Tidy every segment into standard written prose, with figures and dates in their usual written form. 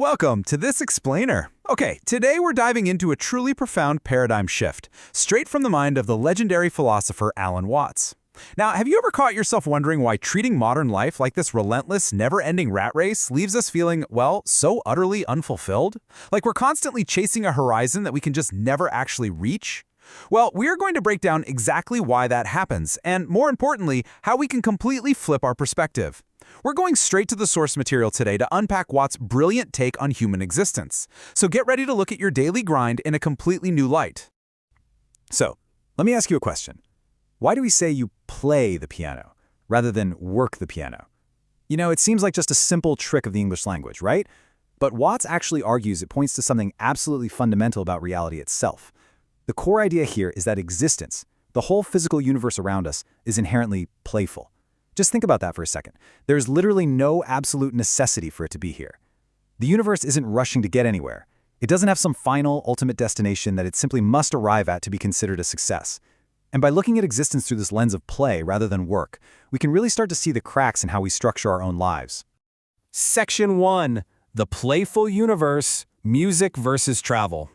Welcome to this explainer. Okay, today we're diving into a truly profound paradigm shift, straight from the mind of the legendary philosopher Alan Watts. Now, have you ever caught yourself wondering why treating modern life like this relentless, never-ending rat race leaves us feeling, well, so utterly unfulfilled? Like we're constantly chasing a horizon that we can just never actually reach? Well, we're going to break down exactly why that happens, and more importantly, how we can completely flip our perspective. We're going straight to the source material today to unpack Watt's brilliant take on human existence. So get ready to look at your daily grind in a completely new light. So, let me ask you a question. Why do we say you play the piano rather than work the piano? You know, it seems like just a simple trick of the English language, right? But Watts actually argues it points to something absolutely fundamental about reality itself. The core idea here is that existence, the whole physical universe around us, is inherently playful. Just think about that for a second. There's literally no absolute necessity for it to be here. The universe isn't rushing to get anywhere. It doesn't have some final, ultimate destination that it simply must arrive at to be considered a success. And by looking at existence through this lens of play rather than work, we can really start to see the cracks in how we structure our own lives. Section 1. The Playful Universe, Music versus Travel.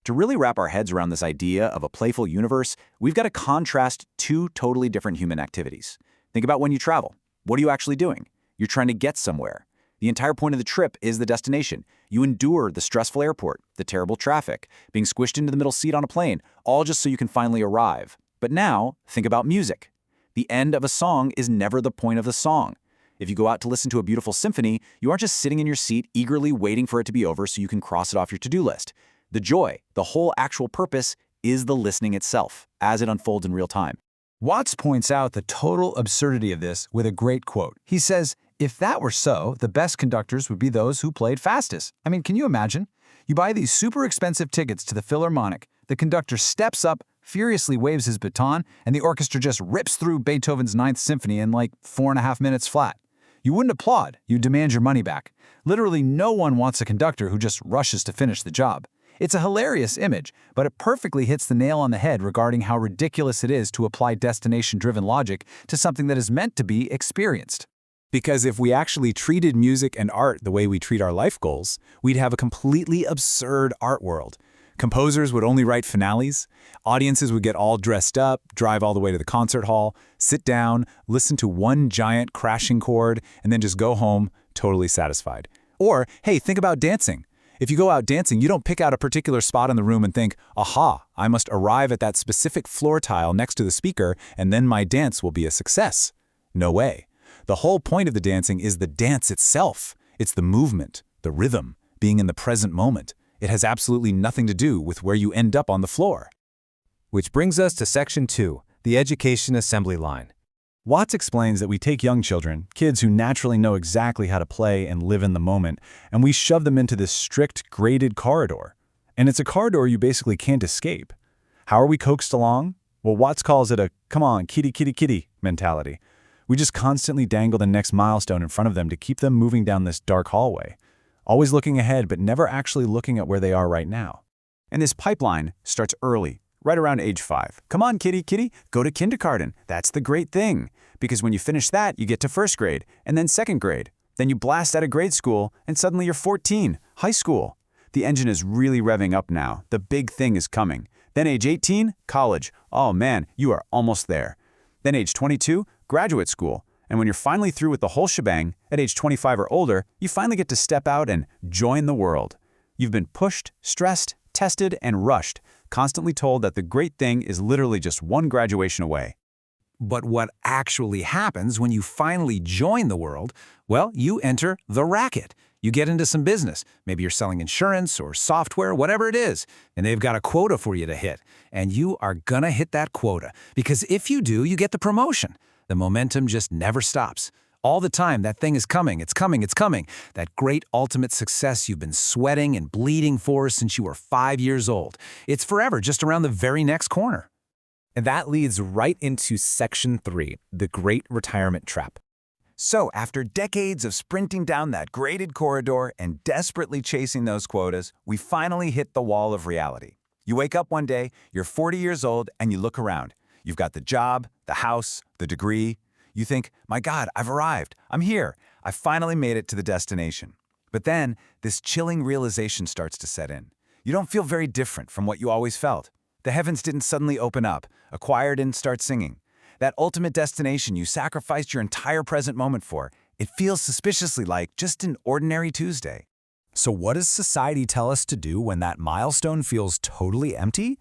To really wrap our heads around this idea of a playful universe, we've got to contrast two totally different human activities. Think about when you travel. What are you actually doing? You're trying to get somewhere. The entire point of the trip is the destination. You endure the stressful airport, the terrible traffic, being squished into the middle seat on a plane, all just so you can finally arrive. But now, think about music. The end of a song is never the point of the song. If you go out to listen to a beautiful symphony, you aren't just sitting in your seat eagerly waiting for it to be over so you can cross it off your to-do list. The joy, the whole actual purpose, is the listening itself, as it unfolds in real time. Watts points out the total absurdity of this with a great quote. He says, if that were so, the best conductors would be those who played fastest. I mean, can you imagine? You buy these super expensive tickets to the Philharmonic, the conductor steps up, furiously waves his baton, and the orchestra just rips through Beethoven's Ninth Symphony in like 4.5 minutes flat. You wouldn't applaud, you'd demand your money back. Literally no one wants a conductor who just rushes to finish the job. It's a hilarious image, but it perfectly hits the nail on the head regarding how ridiculous it is to apply destination-driven logic to something that is meant to be experienced. Because if we actually treated music and art the way we treat our life goals, we'd have a completely absurd art world. Composers would only write finales, audiences would get all dressed up, drive all the way to the concert hall, sit down, listen to one giant crashing chord, and then just go home totally satisfied. Or, hey, think about dancing. If you go out dancing, you don't pick out a particular spot in the room and think, aha, I must arrive at that specific floor tile next to the speaker and then my dance will be a success. No way. The whole point of the dancing is the dance itself. It's the movement, the rhythm, being in the present moment. It has absolutely nothing to do with where you end up on the floor. Which brings us to Section 2, the Education Assembly Line. Watts explains that we take young children, kids who naturally know exactly how to play and live in the moment, and we shove them into this strict, graded corridor. And it's a corridor you basically can't escape. How are we coaxed along? Well, Watts calls it a, come on, kitty, kitty, kitty mentality. We just constantly dangle the next milestone in front of them to keep them moving down this dark hallway. Always looking ahead, but never actually looking at where they are right now. And this pipeline starts early. Right around age 5. Come on, kitty, kitty, go to kindergarten. That's the great thing. Because when you finish that, you get to first grade, and then second grade. Then you blast out of grade school, and suddenly you're 14, high school. The engine is really revving up now. The big thing is coming. Then age 18, college. Oh man, you are almost there. Then age 22, graduate school. And when you're finally through with the whole shebang, at age 25 or older, you finally get to step out and join the world. You've been pushed, stressed, tested, and rushed, constantly told that the great thing is literally just one graduation away. But what actually happens when you finally join the world? Well, you enter the racket. You get into some business. Maybe you're selling insurance or software, whatever it is, and they've got a quota for you to hit. And you are gonna hit that quota, because if you do, you get the promotion. The momentum just never stops. All the time, that thing is coming, it's coming, it's coming. That great ultimate success you've been sweating and bleeding for since you were 5 years old. It's forever, just around the very next corner. And that leads right into Section 3, the Great Retirement Trap. So, after decades of sprinting down that graded corridor and desperately chasing those quotas, we finally hit the wall of reality. You wake up one day, you're 40 years old, and you look around. You've got the job, the house, the degree. You think, my God, I've arrived. I'm here. I finally made it to the destination. But then, this chilling realization starts to set in. You don't feel very different from what you always felt. The heavens didn't suddenly open up, a choir didn't start singing. That ultimate destination you sacrificed your entire present moment for, it feels suspiciously like just an ordinary Tuesday. So what does society tell us to do when that milestone feels totally empty?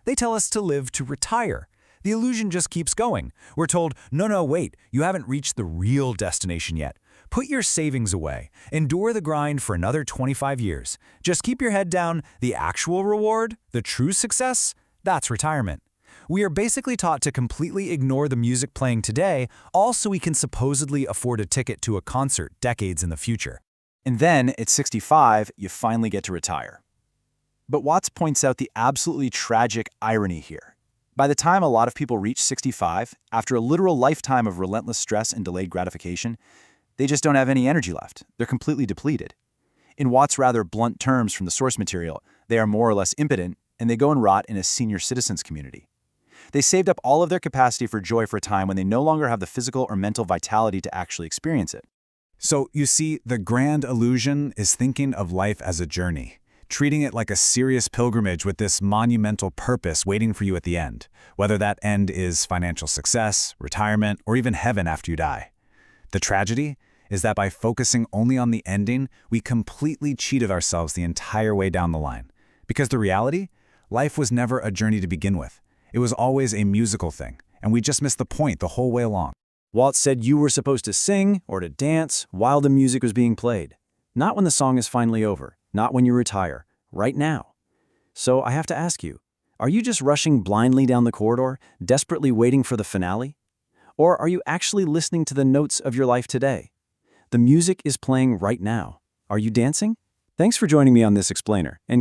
They tell us to live to retire. The illusion just keeps going. We're told, no, wait, you haven't reached the real destination yet. Put your savings away. Endure the grind for another 25 years. Just keep your head down. The actual reward, the true success, that's retirement. We are basically taught to completely ignore the music playing today, all so we can supposedly afford a ticket to a concert decades in the future. And then, at 65, you finally get to retire. But Watts points out the absolutely tragic irony here. By the time a lot of people reach 65, after a literal lifetime of relentless stress and delayed gratification, they just don't have any energy left. They're completely depleted. In Watts' rather blunt terms from the source material, they are more or less impotent, and they go and rot in a senior citizens community. They saved up all of their capacity for joy for a time when they no longer have the physical or mental vitality to actually experience it. So, you see, the grand illusion is thinking of life as a journey, treating it like a serious pilgrimage with this monumental purpose waiting for you at the end, whether that end is financial success, retirement, or even heaven after you die. The tragedy is that by focusing only on the ending, we completely cheated ourselves the entire way down the line. Because the reality, life was never a journey to begin with. It was always a musical thing, and we just missed the point the whole way along. Watts said you were supposed to sing or to dance while the music was being played. Not when the song is finally over, not when you retire, right now. So I have to ask you, are you just rushing blindly down the corridor, desperately waiting for the finale? Or are you actually listening to the notes of your life today? The music is playing right now. Are you dancing? Thanks for joining me on this explainer, and